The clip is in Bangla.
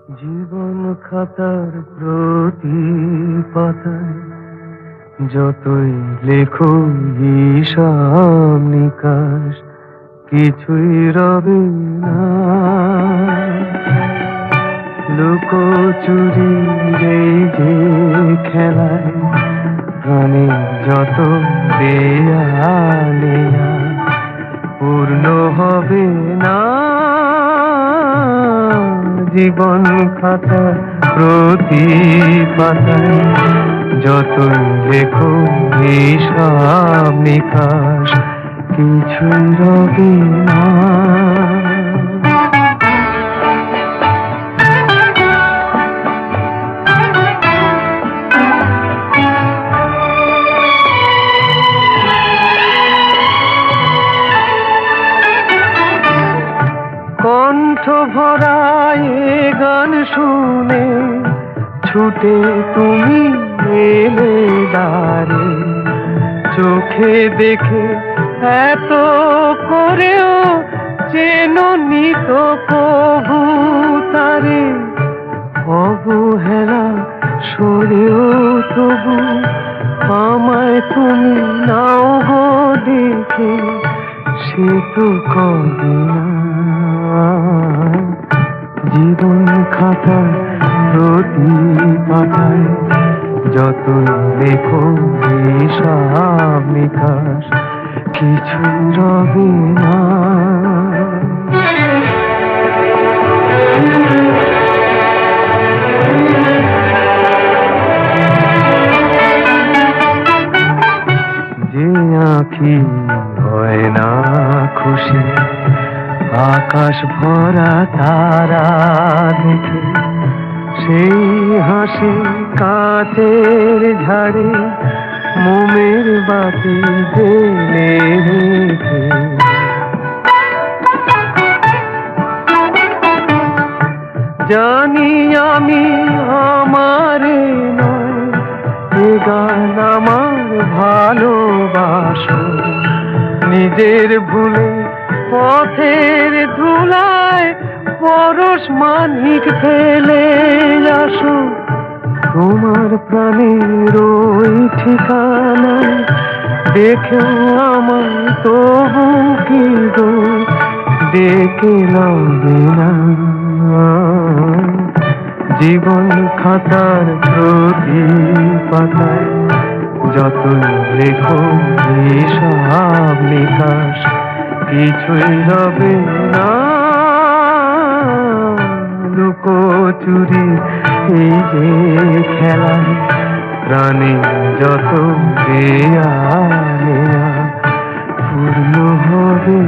জীবন খাতার প্রতি পাতায় যতই লেখো হিসাব নিকাশ, কিছুই রবে না। লুকোচুরি এই যে খেলায় প্রাণে যত দেয়া নেয়া পূর্ণ হবে না। জীবন খাতা প্রতি পাতায় যতই লেখো হিসাব নিকাশ, কিছুই রবে না। কণ্ঠ ভরায় এ গান শুনে ছুটে তুমি এলে দ্বারে, চোখে দেখে এত করেও চেননি তো কবু তারে। অবহেলা সরেও তবু আমায় তুমি নাও গো দেখে, সে তো কবে না। জীবন খাতা প্রতি পাতায় যতই লেখো হিসাব নিকাশ, কিছুই রবে না। যে আঁখি হয় না খুশি আকাশ ভরা তারা দেখে, সেই হাসি কাঁচের ঝাড়ে মোমের বাতি জেলে রেখে। জানি আমি আমারে নয়, এ গান আমার ভালোবাসো। নিজের ভুলে পথের ধুলায় পরশ মানিক ফেলে আসো। তোমার প্রাণের ওই ঠিকানায় দেখেও আমার তবু কি গো ডেকে লবে না। জীবন খাতার প্রতি পাতায় যতই লেখো হিসাব নিকাশ, কিছুই রবে না। লুকোচুরি এই যে খেলায় প্রাণে যত দেয়া নেয়া পূর্ণ হবে